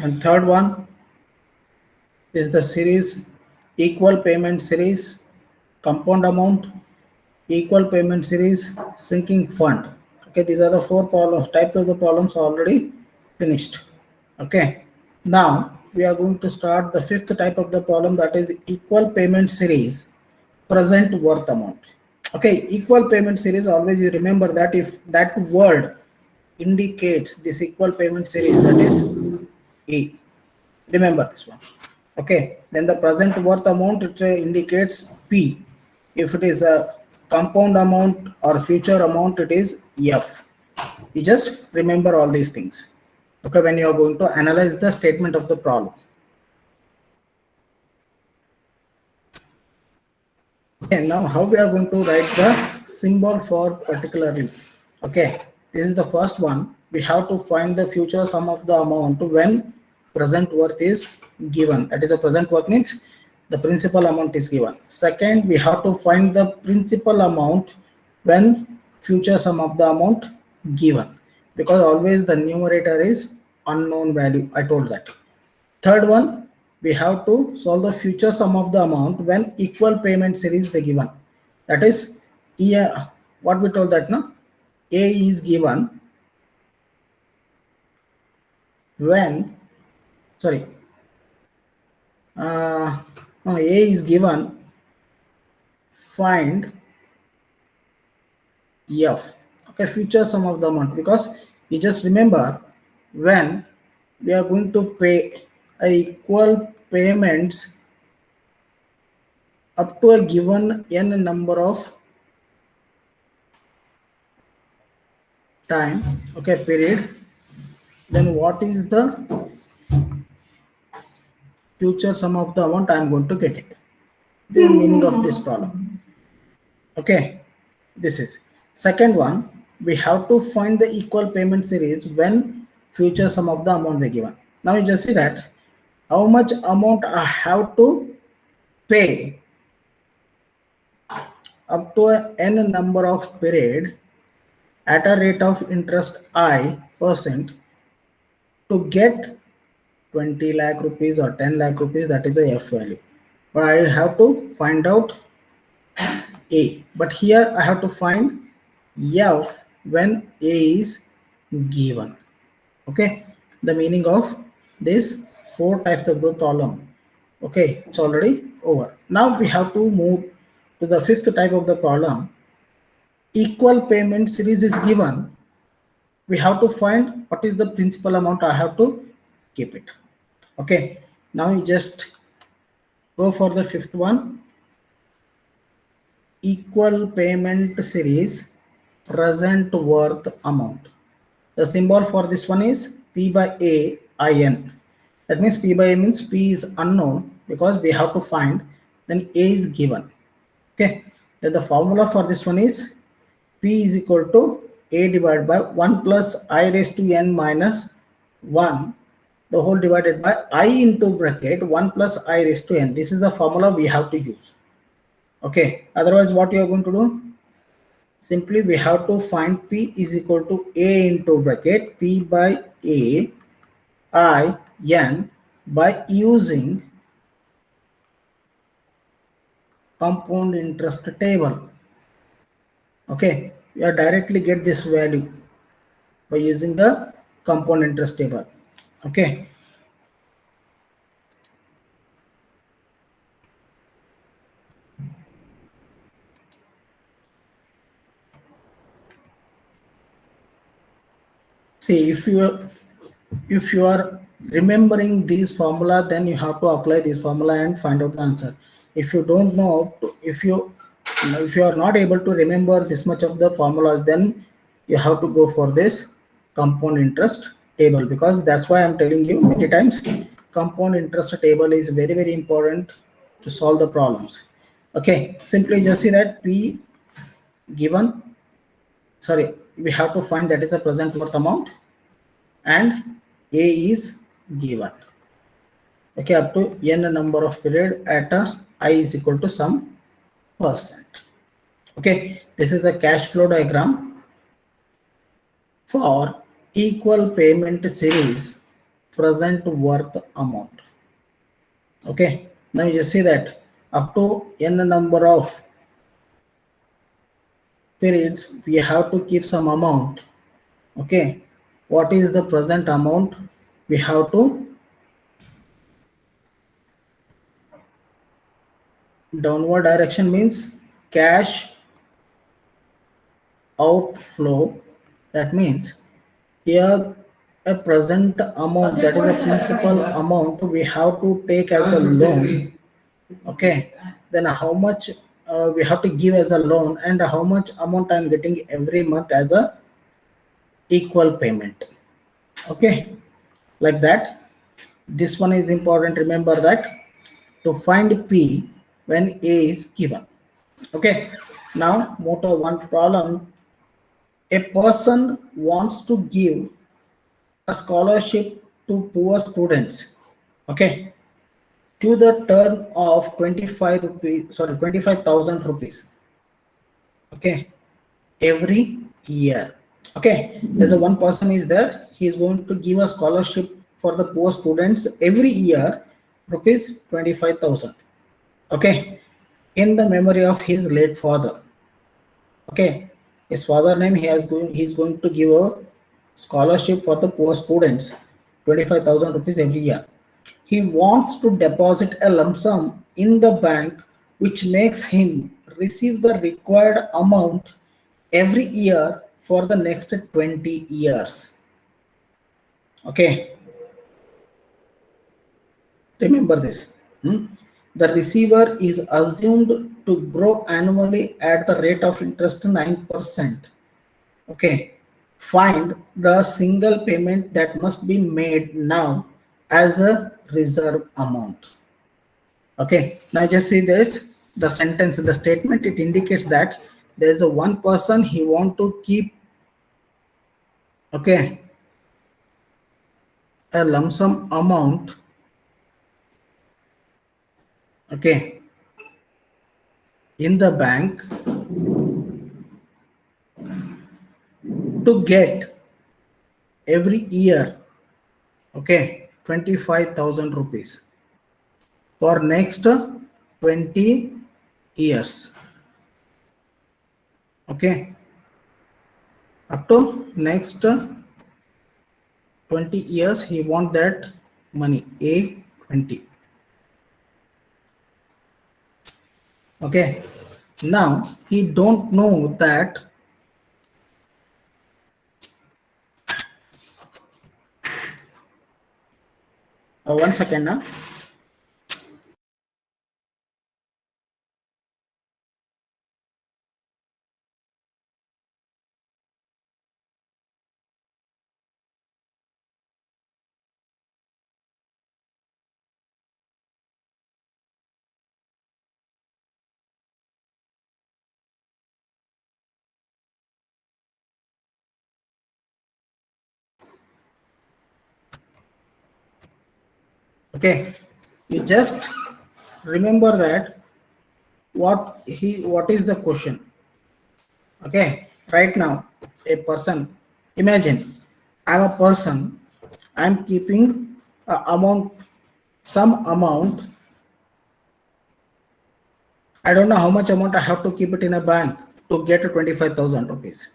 And third one is the series equal payment series, compound amount, equal payment series, sinking fund. Okay, these are the four problems, types of the problems already finished. Okay, now we are going to start the fifth type of the problem, that is equal payment series, present worth amount. Okay, equal payment series, always you remember that if that word indicates this equal payment series, that is E. Remember this one. Okay, then the present worth amount, it indicates P. If it is a compound amount or future amount, it is F. You just remember all these things. Okay, when you are going to analyze the statement of the problem. Okay, now how we are going to write the symbol for particularly. Okay, this is the first one. We have to find the future sum of the amount when present worth is given. That is, a present worth means the principal amount is given. Second, we have to find the principal amount when future sum of the amount given, because always the numerator is unknown value. I told that. Third one, we have to solve the future sum of the amount when equal payment series is given. That is, what we told that now, A is given when, sorry, no, A is given, find F. Okay, future sum of the amount, because you just remember when we are going to pay equal payments up to a given n number of time, okay, period, then what is the future sum of the amount I am going to get it. The meaning of this problem. Okay, this is second one. We have to find the equal payment series when future sum of the amount they given. Now you just see that how much amount I have to pay up to a n number of period at a rate of interest I% to get 20 lakh rupees or 10 lakh rupees, that is a F value. But I have to find out A. But here I have to find F when A is given. Okay, the meaning of this four types of the problem. Okay, it's already over. Now we have to move to the fifth type of the problem. Equal payment series is given. We have to find what is the principal amount I have to keep it. Okay, now you just go for the fifth one. Equal payment series, present worth amount. The symbol for this one is P by A IN. That means P by A means P is unknown because we have to find, then A is given. Okay, then the formula for this one is P is equal to A divided by 1 plus I raised to n minus 1, the whole divided by I into bracket 1 plus I raised to n. This is the formula we have to use. Okay, otherwise what you are going to do? Simply we have to find P is equal to A into bracket P by A I n by using compound interest table. Okay, we are directly get this value by using the compound interest table. Okay, see, if you are remembering this formula, then you have to apply this formula and find out the answer. If you don't know, if you are not able to remember this much of the formula, then you have to go for this compound interest table, because that's why I'm telling you many times compound interest table is very, very important to solve the problems. Okay, simply just see that P given, sorry, we have to find that is a present worth amount and A is given. Okay, up to n number of period at a I is equal to some percent. Okay, this is a cash flow diagram for equal payment series present worth amount. Okay, now you just see that up to n number of periods we have to keep some amount. Okay, what is the present amount we have to downward direction means cash outflow. That means here a present amount, that is a principal amount we have to take as a loan. Okay, then how much we have to give as a loan and how much amount I'm getting every month as a equal payment. Okay, like that. This one is important. Remember that to find P when A is given. Okay, now motor one problem. A person wants to give a scholarship to poor students. Okay, to the turn of 25 rupees, sorry, 25,000 rupees. Okay, every year. Okay, there's a one person is there, he is going to give a scholarship for the poor students every year, rupees 25,000. Okay, in the memory of his late father. Okay, his father name, he's going to give a scholarship for the poor students, 25,000 rupees every year. He wants to deposit a lump sum in the bank, which makes him receive the required amount every year for the next 20 years. Okay, remember this. The receiver is assumed to grow annually at the rate of interest 9%. Okay, find the single payment that must be made now as a reserve amount. Okay, now just see this, the sentence, the statement, it indicates that there is a one person, he want to keep, okay, a lump sum amount, okay, in the bank to get every year, okay, 25,000 rupees for next 20 years. Okay, up to next 20 years he want that money, A20. Okay, now he don't know that one second now. Okay, you just remember that what is the question. Okay, right now a person, imagine I'm a person, I'm keeping some amount, I don't know how much amount I have to keep it in a bank to get 25,000 rupees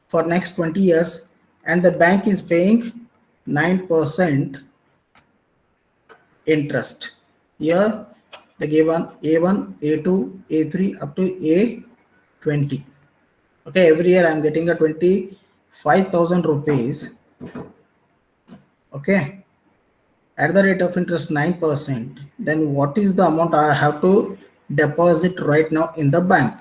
for next 20 years, and the bank is paying 9% interest. Here the given A1, A2, A3 up to A20. Okay, every year I'm getting a 25,000 rupees. Okay, at the rate of interest 9%. Then what is the amount I have to deposit right now in the bank?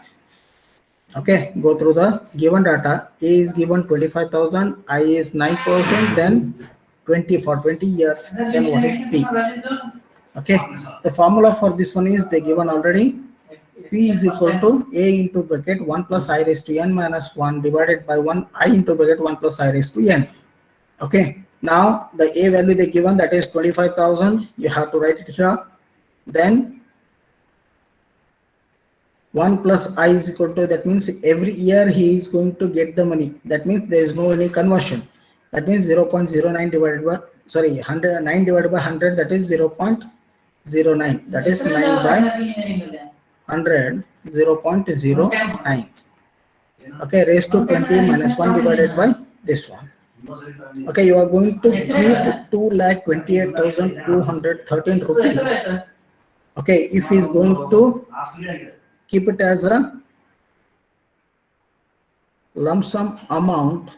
Okay, go through the given data. A is given 25,000, I is 9%, then 20 for 20 years. Then what is P? Okay, the formula for this one is they given already. P is equal to A into bracket 1 plus I raised to n minus 1 divided by 1 I into bracket 1 plus I raised to n. Okay, now the A value they given, that is 25,000. You have to write it here. Then 1 plus I is equal to, that means every year he is going to get the money. That means there is no any conversion. That means 0.09 divided by sorry, 100, 9 divided by 100, that is 0.09. That is 9 by 100, 0.09. Okay, raised to 20 minus 1 divided by this one. Okay, you are going to keep 2,28,213 rupees. Okay, if he is going to keep it as a lump sum amount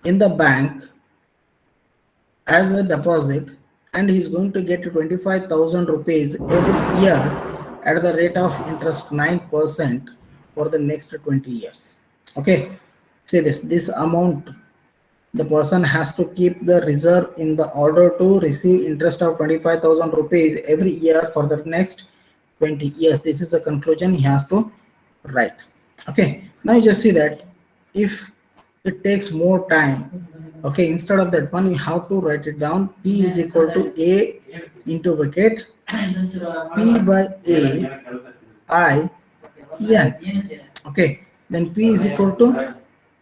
in the bank as a deposit, and he is going to get 25,000 rupees every year at the rate of interest 9% for the next 20 years. Okay, see this amount the person has to keep the reserve in the order to receive interest of 25,000 rupees every year for the next 20 years. This is the conclusion he has to write. Okay, now you just see that if it takes more time, okay, instead of that one you have to write it down. P is equal to A into bracket P by A I N. Okay, then P is equal to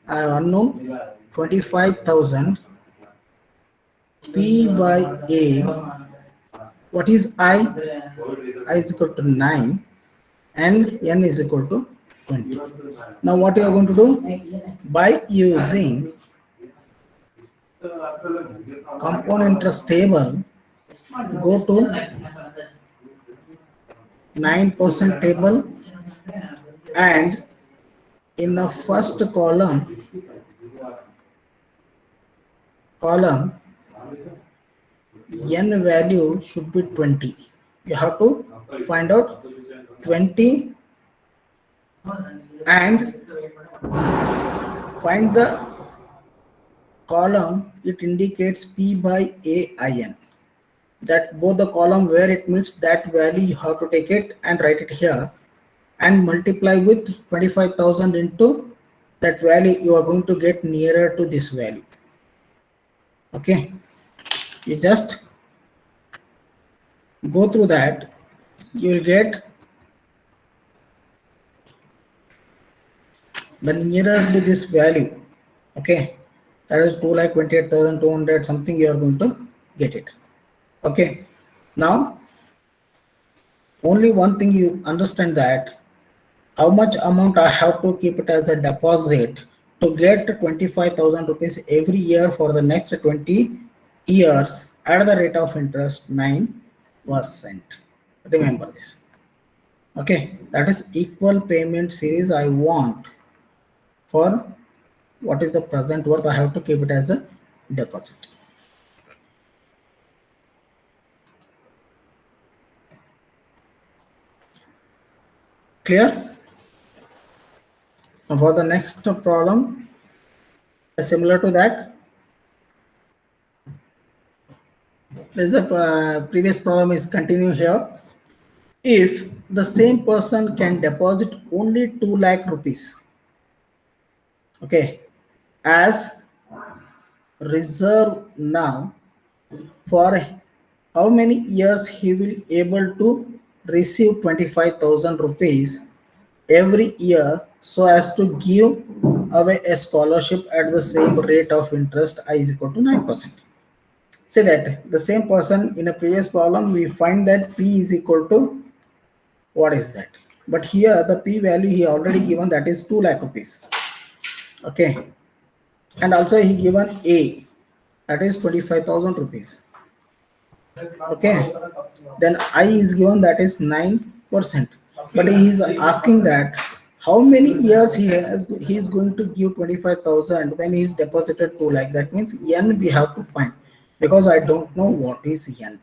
unknown 25,000 P by A. What is I? I is equal to 9 and N is equal to 20. Now what you are going to do? By using compound interest table, go to 9% table, and in the first column N value should be 20. You have to find out 20 and find the column it indicates P by AIN. That both the column where it meets that value, you have to take it and write it here and multiply with 25,000 into that value. You are going to get nearer to this value. Okay, you just go through that, you will get the nearer to this value. Okay, that is 2,28,200 something, you are going to get it. Okay, now only one thing you understand, that how much amount I have to keep it as a deposit to get 25,000 rupees every year for the next 20 years at the rate of interest 9%. Remember this. Okay, that is equal payment series I want for what is the present worth. I have to keep it as a deposit. Clear? Now for the next problem, similar to that, there's a previous problem is continue here. If the same person can deposit only 2 lakh rupees, okay, as reserve now, for how many years he will able to receive 25,000 rupees every year so as to give away a scholarship at the same rate of interest I is equal to 9%. Say that the same person in a previous problem we find that P is equal to what is that, but here the P value he already given, that is 2 lakh rupees. Okay, and also he given A, that is 25,000 rupees. Okay, then I is given, that is 9%, but he is asking that how many years he is going to give 25,000 when he is deposited 2 lakh. That means N we have to find, because I don't know what is N.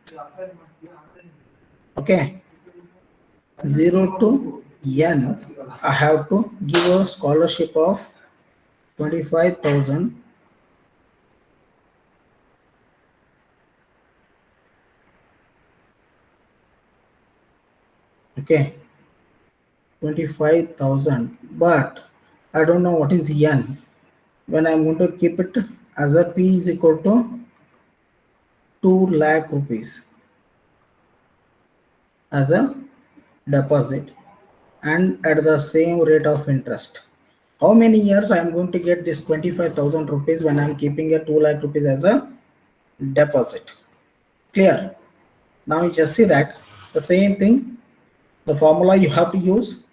Okay, 0 to N, I have to give a scholarship of 25,000. Okay, 25,000, but I don't know what is N. When I'm going to keep it as a P is equal to 2 lakh rupees as a deposit and at the same rate of interest. How many years I am going to get this 25,000 rupees when I'm keeping a 2 lakh rupees as a deposit. Clear? Now you just see that the same thing, the formula you have to use.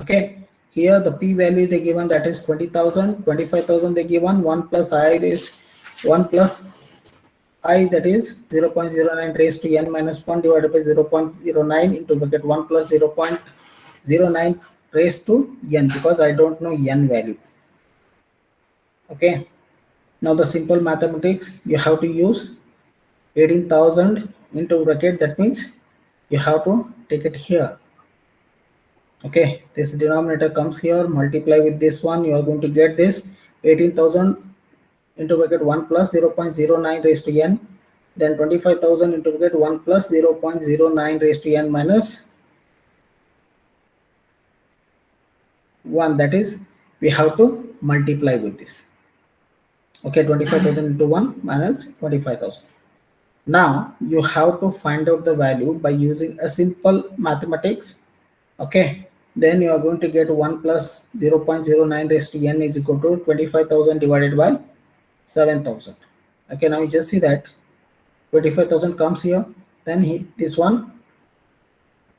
Okay, here the p value they given, that is 20,000, 25,000 they given, 1 plus I is 1 plus I, that is 0.09 raised to n minus 1 divided by 0.09 into bracket 1 plus 0.09 raised to n, because I don't know n value. Okay, now the simple mathematics you have to use 18,000 into bracket, that means you have to take it here. Okay, this denominator comes here, multiply with this one, you are going to get this 18,000 into bracket 1 plus 0.09 raised to n, then 25,000 into bracket 1 plus 0.09 raised to n minus 1, that is we have to multiply with this. Okay, 25,000 into 1 minus 25,000. Now you have to find out the value by using a simple mathematics. Okay, then you are going to get 1 plus 0.09 raised to n is equal to 25,000 divided by 7,000. Okay, now you just see that 25,000 comes here, then this one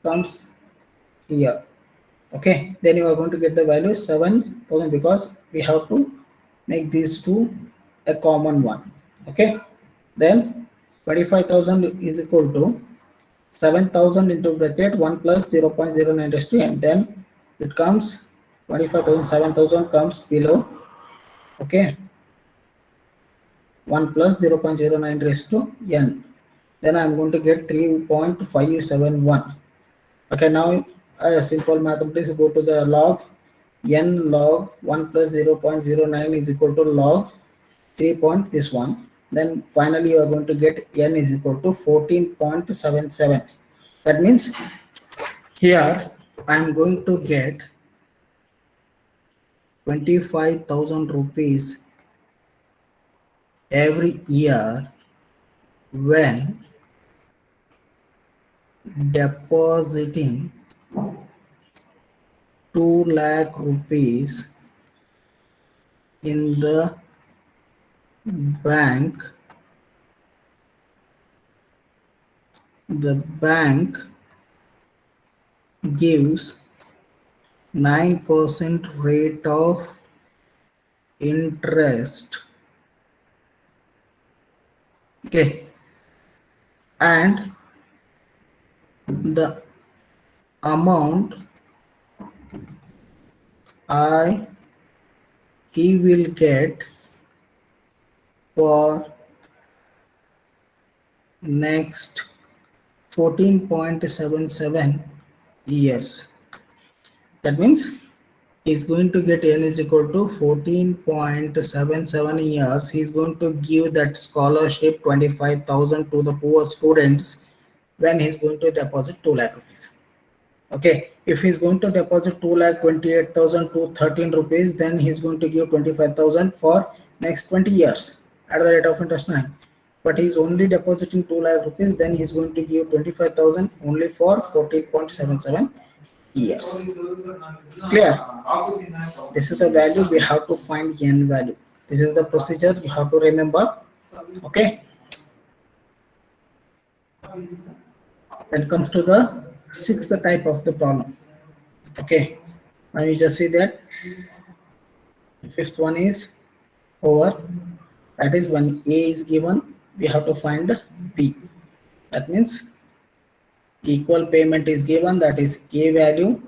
comes here. Okay, then you are going to get the value 7,000, because we have to make these two a common one. Okay, then 25,000 is equal to 7,000 into bracket 1 plus 0.09 raised to n, then it comes 25,000, 7,000 comes below. Okay, 1 plus 0.09 raised to n, then I'm going to get 3.571. Okay, now a simple mathematics, go to the log n log 1 plus 0.09 is equal to log 3 point this one, then finally you are going to get n is equal to 14.77. that means here I'm going to get 25,000 rupees every year when depositing 2 lakh rupees in the bank. The bank gives 9% rate of interest. Okay, and the amount he will get for next 14.77 years. That means he's going to get n is equal to 14.77 years. He's going to give that scholarship 25,000 to the poor students when he's going to deposit 2 lakh rupees. Okay, if he's going to deposit 2,28,213 rupees, then he's going to give 25,000 for next 20 years at the rate of interest 9. But he's only depositing 2 lakh rupees, then he's going to give 25,000 only for 14.77 years. Clear? This is the value we have to find n value. This is the procedure you have to remember. Okay. Then comes to the sixth type of the problem. Okay, now you just see that the fifth one is over. That is when A is given, we have to find B. That means equal payment is given, that is A value.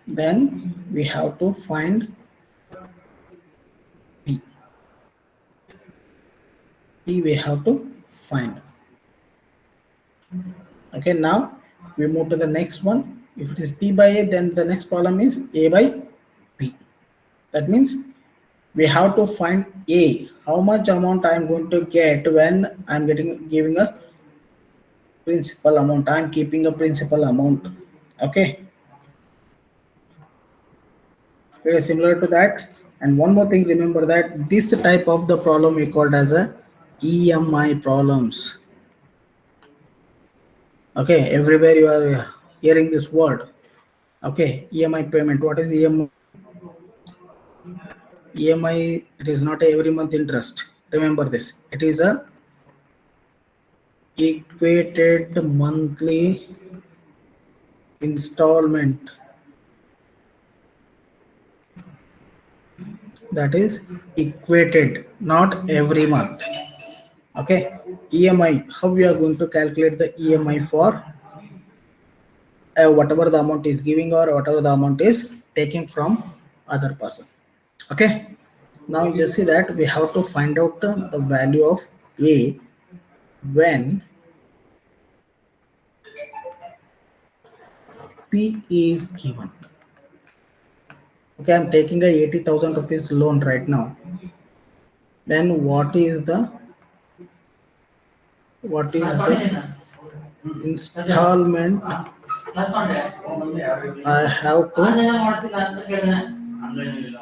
Then we have to find B. B we have to find. Okay, now we move to the next one. If it is P by A, then the next column is A by P. That means we have to find A. How much amount I am going to get when I am giving a principal amount. I am keeping a principal amount. Okay. Very similar to that. And one more thing, remember that this type of the problem we called as a EMI problems. Okay, everywhere you are hearing this word. Okay, EMI payment. What is EMI? EMI, it is not a every month interest. Remember this. It is a equated monthly installment. That is equated, not every month. Okay. EMI, how we are going to calculate the EMI for whatever the amount is giving or whatever the amount is taking from other person. Okay. Now you just see that we have to find out the value of A when P is given. Okay, I'm taking a 80,000 rupees loan right now. Then what is the installment I have to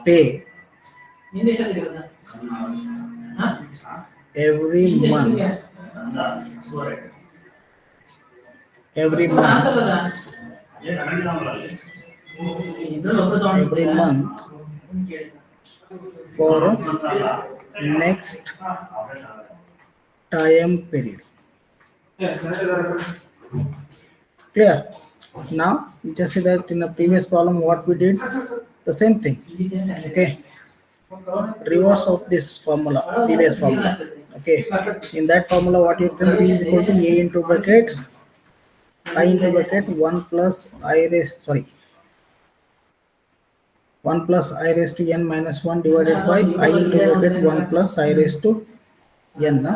pay every month? Every month for next time period. Clear? Now you just see that in the previous problem what we did, the same thing. Okay, reverse of this formula, previous formula. Okay, in that formula what you can be is equal to A into bracket I into bracket 1 plus I raised, 1 plus I raised to n minus 1 divided by I into bracket 1 plus I raised to n,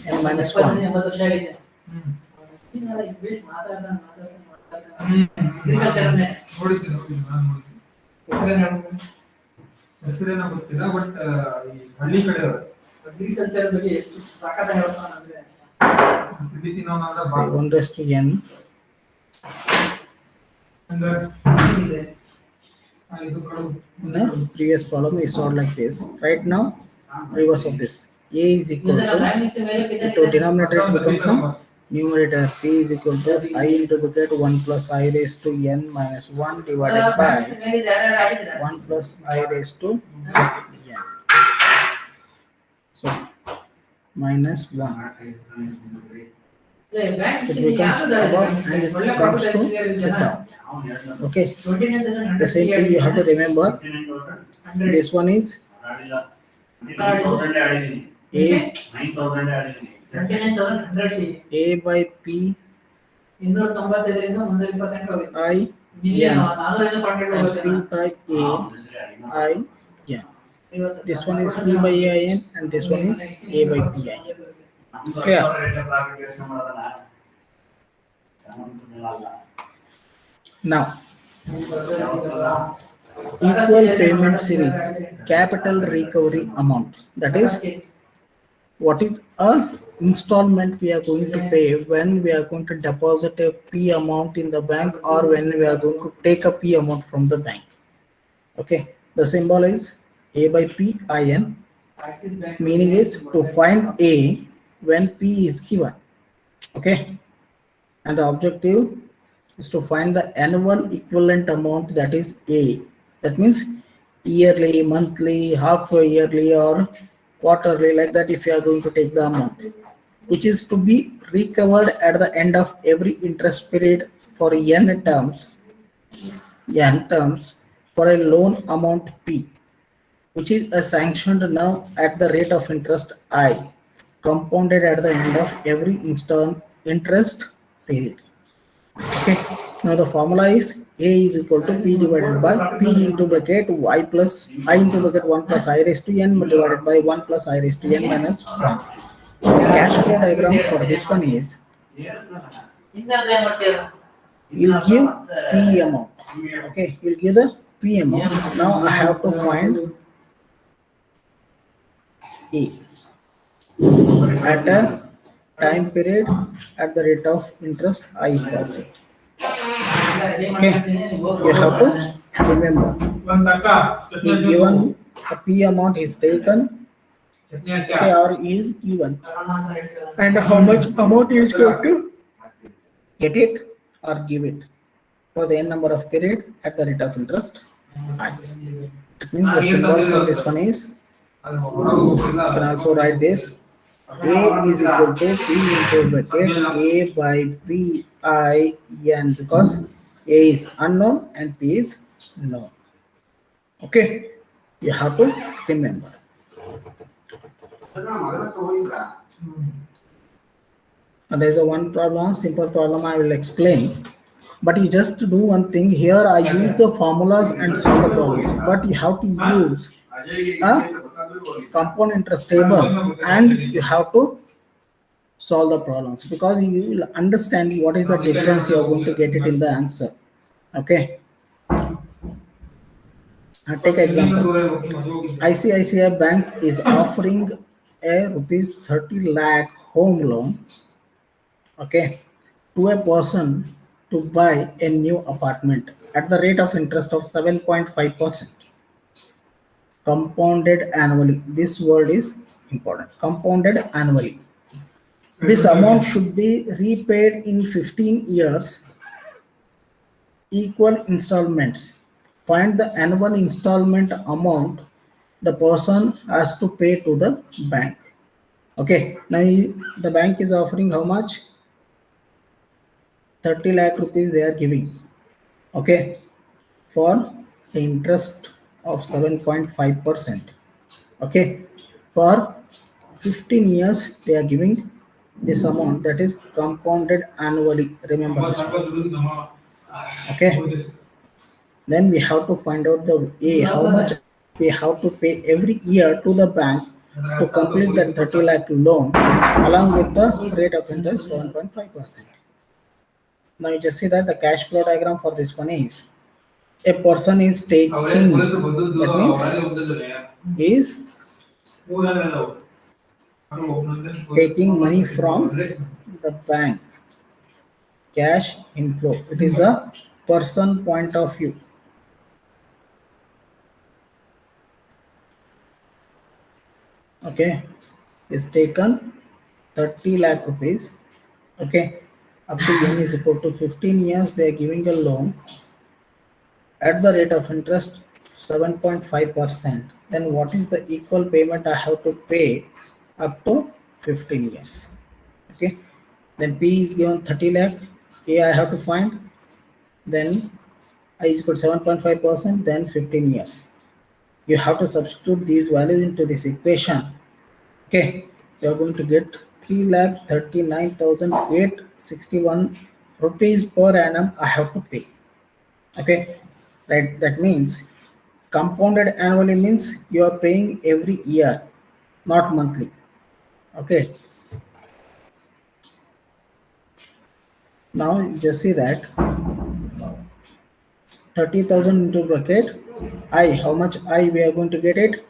n minus 1. ಹೆಸರೇನ ಗೊತ್ತಿಲ್ಲ but ಈ ಹಳ್ಳಿ ಕಡೆ agriculture ಬಗ್ಗೆ ಎಷ್ಟು ಸಾಕಾಗಿ ಹೇಳ್ತಾನೆ ಅಂದ್ರೆ 1 raised to n. In the previous problem we saw like this. Right now reverse of this. A is equal to denominator it becomes a numerator. P is equal to I into bracket 1 plus I raised to n minus 1 divided by 1 plus I raised to n. So minus 1. It becomes above and it comes to the down. Okay. The same thing you have to remember. This one is A by P I n and P by A I n. This one is P by A I n and this one is A by P I n. Clear? Now, equal payment series, capital recovery amount. That is, what is a installment we are going to pay when we are going to deposit a P amount in the bank or when we are going to take a P amount from the bank. Okay, the symbol is A by P I n. Meaning is to find A when P is given. Okay, and the objective is to find the annual equivalent amount, that is A. That means yearly, monthly, half yearly or quarterly, like that if you are going to take the amount, which is to be recovered at the end of every interest period for n terms for a loan amount P, which is sanctioned now at the rate of interest I, compounded at the end of every interest period. Okay, now the formula is A is equal to P divided by P into bracket I plus I into bracket 1 plus I raised to n divided by 1 plus I raised to n minus 1. Cash flow diagram for this one is, you'll give P amount. Okay, you'll give the P amount. Now I have to find A at a time period at the rate of interest I%. Okay, you have to remember. Given a P amount is taken, okay, or is given, and how much amount is going to get it or give it for the n number of period at the rate of interest It means the symbol for this one is, you can also write this, A is equal to P into bracket A by P I N, because A is unknown and P is known. Okay, you have to remember. There is a one problem, simple problem I will explain. But you just do one thing here. I use the formulas and solve the problems. But you have to use a compound interest table and you have to solve the problems, because you will understand what is the difference you are going to get it in the answer. Okay. Take example. ICICI Bank is offering a rupees 30 lakh home loan, okay, to a person to buy a new apartment at the rate of interest of 7.5%, compounded annually. This word is important. Compounded annually. This amount should be repaid in 15 years, equal installments. Find the annual installment amount the person has to pay to the bank. Okay, now the bank is offering how much? 30 lakh rupees they are giving. Okay, for the interest of 7.5%. Okay, for 15 years they are giving this amount, that is compounded annually. Remember this one. Okay, then we have to find out the A, how much we have to pay every year to the bank to complete that 30 lakh loan along with the rate of interest 7.5%. Now you just see that the cash flow diagram for this one is, a person is taking, that means is taking money from the bank, cash inflow. It is a person point of view. Okay, is taken 30 lakh rupees. Okay, up to n is equal to 15 years they are giving a loan at the rate of interest 7.5%. Then what is the equal payment I have to pay up to 15 years? Okay, then P is given 30 lakh, A I have to find, then I is equal to 7.5%, then 15 years. You have to substitute these values into this equation. Okay, you are going to get 3,39,861 rupees per annum I have to pay. Okay, right, that means compounded annually means you are paying every year, not monthly. Okay, now you just see that 30,000 into bracket I, how much I we are going to get it?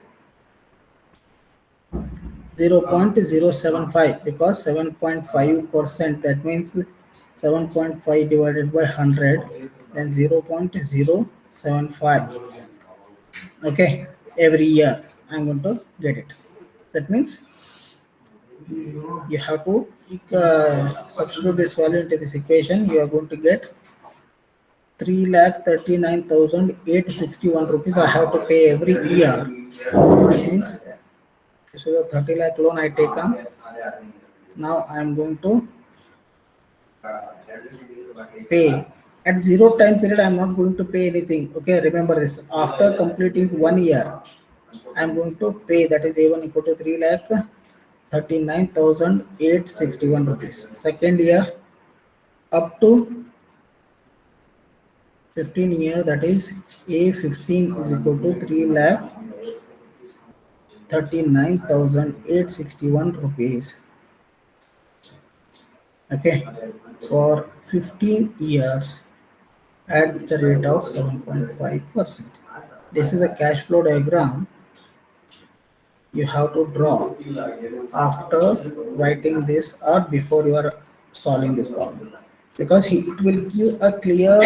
0.075, because 7.5%, that means 7.5 divided by 100, then 0.075. Okay, every year I'm going to get it. That means you have to substitute this value into this equation. You are going to get 3,39,861 rupees I have to pay every year. That means this is a 30 lakh loan I taken. Now I am going to pay at zero time period. I am not going to pay anything. Okay, remember this. After completing 1 year, I am going to pay, that is A1 equal to 3,39,861 rupees. Second year up to 15 year, that is A15 is equal to 3,39,861 rupees. Okay, for 15 years at the rate of 7.5%. This is a cash flow diagram you have to draw after writing this or before you are solving this problem, because it will give a clear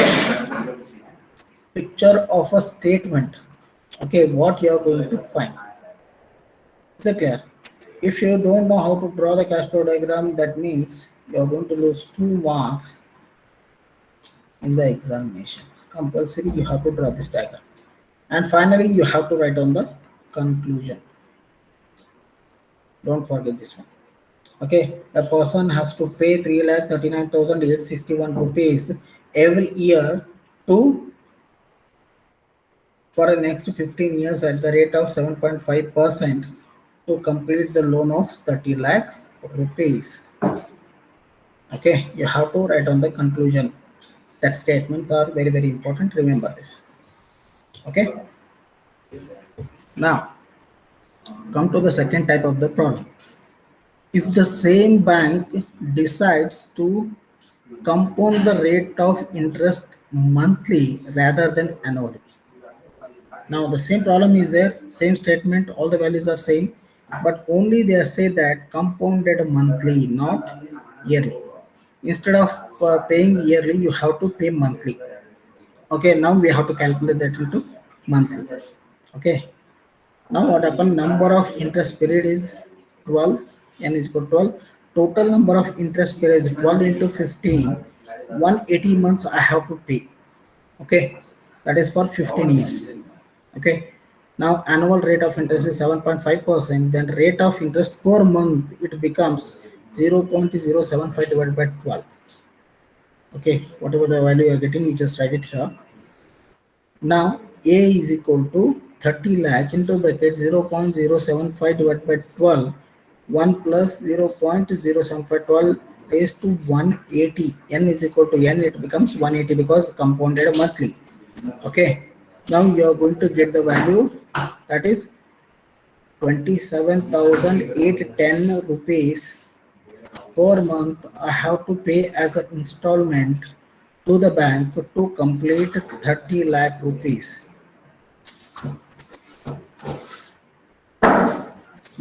picture of a statement. Okay, what you are going to find. Is it clear? If you don't know how to draw the cash flow diagram, that means you are going to lose 2 marks in the examination. Compulsory, you have to draw this diagram. And finally, you have to write down the conclusion. Don't forget this one. Okay, a person has to pay 3,39,861 rupees every year to for the next 15 years at the rate of 7.5% to complete the loan of 30 lakh rupees. Okay, you have to write on the conclusion. That statements are very, very important. Remember this. Okay, now come to the second type of the problem. If the same bank decides to compound the rate of interest monthly rather than annually. Now the same problem is there, same statement, all the values are same, but only they say that compounded monthly, not yearly. Instead of paying yearly, you have to pay monthly. Okay, now we have to calculate that into monthly. Okay, now what happened? Number of interest period is 12, n is equal to 12. Total number of interest period is 12 into 15. 180 months I have to pay. Okay, that is for 15 years. Okay, now annual rate of interest is 7.5%. Then rate of interest per month it becomes 0.075 divided by 12. Okay, whatever the value you are getting, you just write it here. Now A is equal to 30 lakh into bracket 0.075 divided by 12. 1 plus 0.075 12 raised to 180. N is equal to N, it becomes 180 because compounded monthly. Okay, now you are going to get the value, that is 27,810 rupees per month I have to pay as an installment to the bank to complete 30 lakh rupees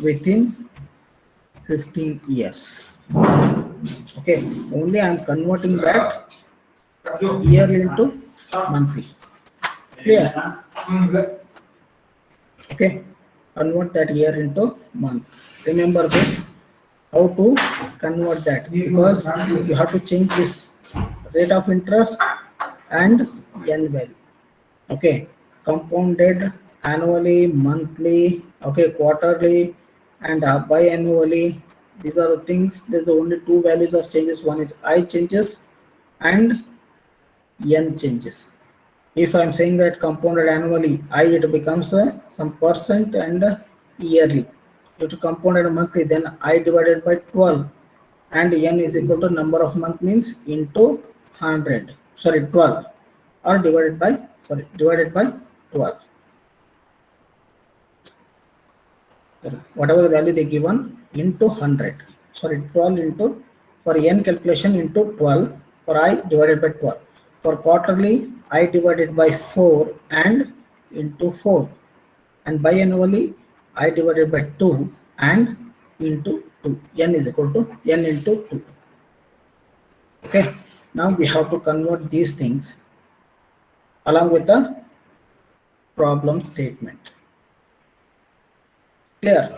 within 15 years. Okay, only I am converting that yearly into monthly. Clear? Okay, convert that year into month. Remember this, how to convert that, because you have to change this rate of interest and n value. Okay, compounded annually, monthly, okay, quarterly, and biannually. These are the things. There's only two values of changes. One is I changes and n changes. If I'm saying that compounded annually, I it becomes some percent and yearly. If it compounded monthly, then I divided by 12 and n is equal to number of month means into 100. Sorry, 12 or divided by 12. Whatever the value they given into 100. Sorry, 12 into for n calculation into 12 for I divided by 12. For quarterly, I divided by 4 and into 4. And biannually, I divided by 2 and into 2. N is equal to n into 2. Okay, now we have to convert these things along with the problem statement. Clear?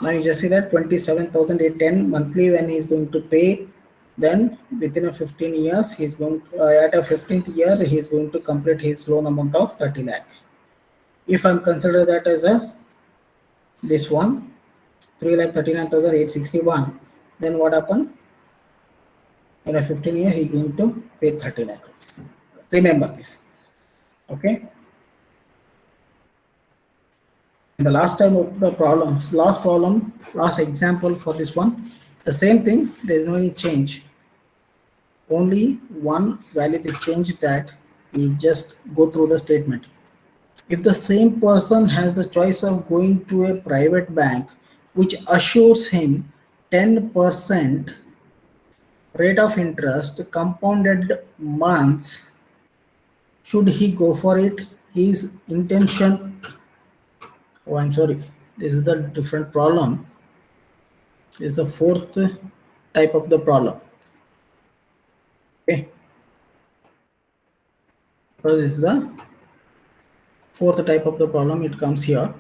Now you just see that 27,810 monthly when he is going to pay, then within a 15 years he is going to, at a 15th year he is going to complete his loan amount of 30 lakh. If I'm consider that as a this one 3,39,861, then what happened? In a 15 year he is going to pay 30 lakh rupees. Remember this. Okay. The last time of the problems, last example for this one, the same thing, there is no any change. Only one value they change, that you just go through the statement. If the same person has the choice of going to a private bank which assures him 10% rate of interest compounded months, should he go for it? His intention, oh I'm sorry, this is the different problem. This is the fourth type of the problem. Okay, so this is the fourth type of the problem, it comes here.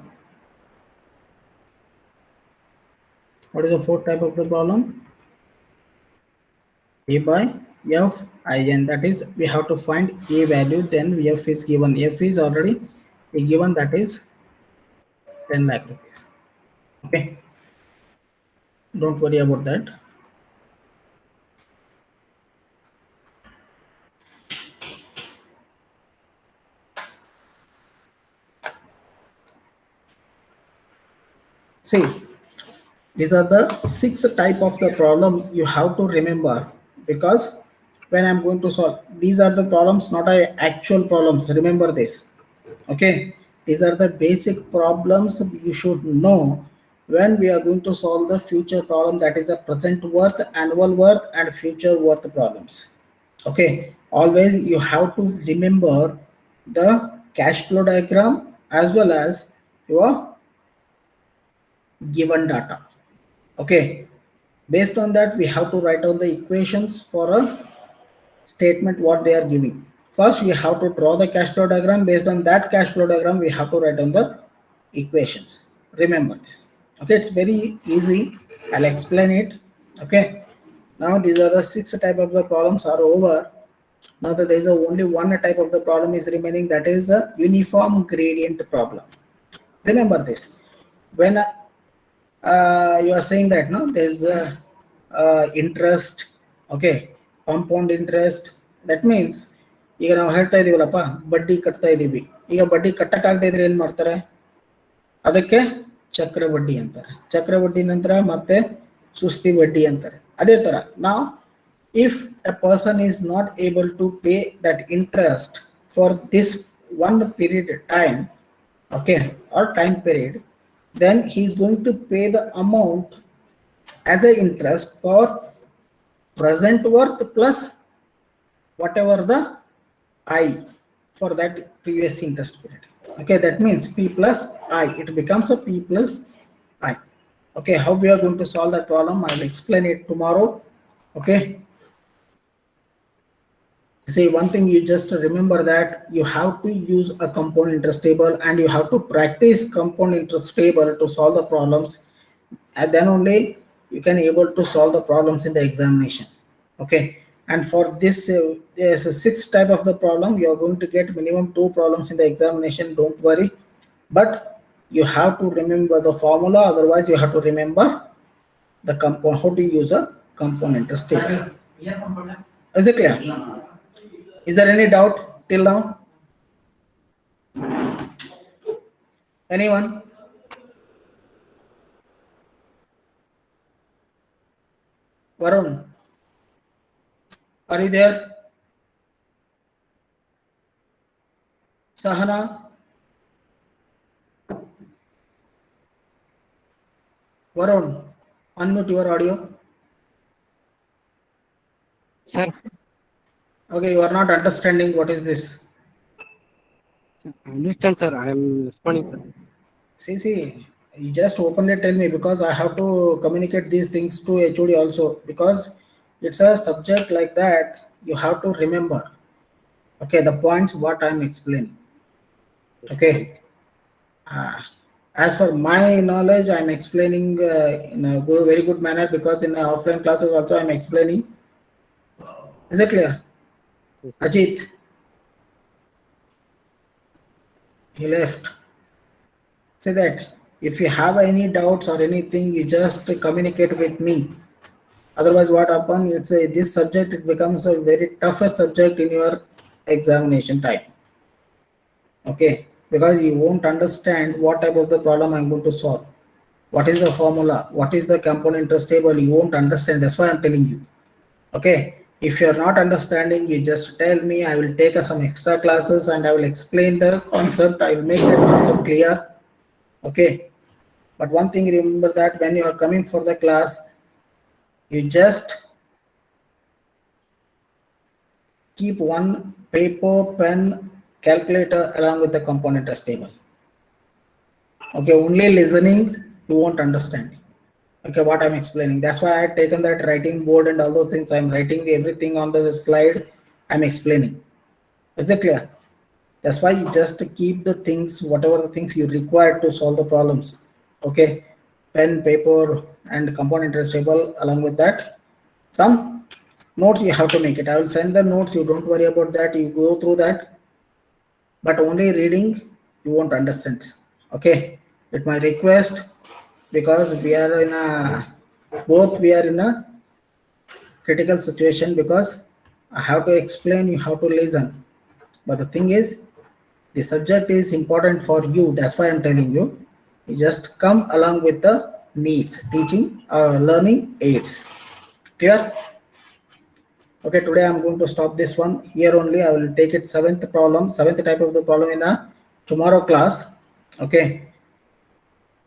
What is the fourth type of the problem? A by f I n, that is we have to find a value, then f is given. F is already The given that is 10 lakh rupees. Okay. Don't worry about that. See, these are the 6 type of the problem you have to remember, because when I'm going to solve, these are the problems, not actual problems. Remember this. Okay, these are the basic problems you should know when we are going to solve the future problem, that is the present worth, annual worth, and future worth problems. Okay, always you have to remember the cash flow diagram as well as your given data. Okay, based on that we have to write down the equations for a statement what they are giving. First we have to draw the cash flow diagram. Based on that cash flow diagram we have to write down the equations. Remember this. Okay, it's very easy. I'll explain it. Okay, now these are the 6 type of the problems are over. Now that there is only one type of the problem is remaining, that is a uniform gradient problem. Remember this. When you are saying that no, there's interest, okay, compound interest. That means ಈಗ ನಾವು ಹೇಳ್ತಾ ಇದೀವಲ್ಲಪ್ಪ ಬಡ್ಡಿ ಕಟ್ತಾ ಇದೀವಿ, ಈಗ ಬಡ್ಡಿ ಕಟ್ಟಕ್ಕಾಗದೇ ಇದ್ರೆ ಏನ್ ಮಾಡ್ತಾರೆ, ಅದಕ್ಕೆ ಚಕ್ರಬಡ್ಡಿ ಅಂತಾರೆ. ಚಕ್ರಬಡ್ಡಿ ನಂತರ ಮತ್ತೆ ಸುಸ್ತಿ ಬಡ್ಡಿ ಅಂತಾರೆ. ಅದೇ ತರ ನಾವು if a person is not able to pay that interest for this one period time, okay, or time period, then he is going to pay the amount as a interest for present worth plus whatever the I for that previous interest period. Okay, that means P plus I, it becomes a P plus I. Okay, how we are going to solve that problem, I will explain it tomorrow. Okay, see, one thing you just remember that you have to use a compound interest table and you have to practice compound interest table to solve the problems, and then only you can able to solve the problems in the examination. Okay, and for this there's a 6 type of the problem. You are going to get minimum 2 problems in the examination, don't worry, but you have to remember the formula, otherwise you have to remember the compound, how to use a compound interest table. Is it clear? Is there any doubt till now? Anyone? Varun, are you there? Sahana? Varun, unmute your audio. Sir, Okay, you are not understanding what is this. I understand, sir. I am responding, sir. See, you just openly tell me, because I have to communicate these things to HOD also, because it's a subject like that, you have to remember. Okay, the points what I am explaining. Okay. As for my knowledge, I am explaining in a very good manner, because in offline classes also I am explaining. Is it clear? Ajit, he left. Say that if you have any doubts or anything, you just communicate with me. Otherwise, what happens? It's this subject, it becomes a very tougher subject in your examination time. Okay, because you won't understand what type of the problem I'm going to solve. What is the formula? What is the compound interest table? You won't understand. That's why I'm telling you. Okay. If you're not understanding, you just tell me. I will take some extra classes and I will explain the concept. I will make that concept clear. Okay. But one thing, remember that when you are coming for the class, you just keep one paper, pen, calculator along with the compound interest table. Okay, only listening, you won't understand. Okay, what I'm explaining. That's why I had taken that writing board and all those things. I'm writing everything on the slide. I'm explaining. Is it clear? That's why you just keep the things, whatever the things you require to solve the problems. Okay, pen, paper, and compound interest table. Along with that, some notes you have to make it. I will send the notes. You don't worry about that. You go through that. But only reading, you won't understand. Okay, it's my request, because we are in a critical situation, because I have to explain, you have to listen. But the thing is, the subject is important for you. That's why I'm telling you. You just come along with the needs, teaching, learning aids. Clear? Okay, today I'm going to stop this one here only. I will take it seventh type of the problem in a tomorrow class. Okay.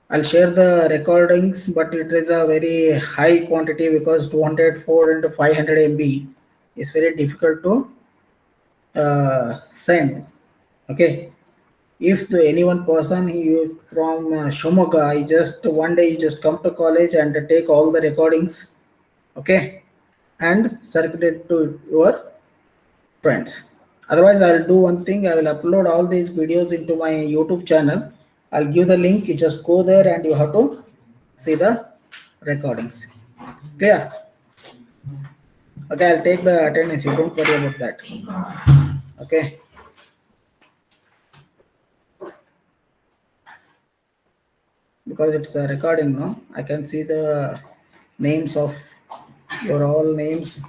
I'll share the recordings, but it is a very high quantity, because 204 into 500 MB is very difficult to send. Okay. If any one person you from Shimoga, one day you just come to college and take all the recordings, okay, and circulate to your friends. Otherwise, I'll do one thing. I will upload all these videos into my YouTube channel. I'll give the link. You just go there and you have to see the recordings. Clear? Okay, I'll take the attendance. You don't worry about that. Okay. Because it's a recording, no? I can see the names of your all names,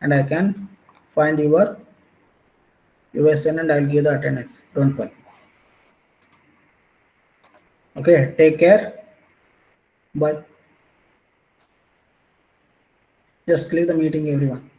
and I can find your USN, and I'll give the attendance. Don't worry. Okay, take care. Bye. Just leave the meeting, everyone.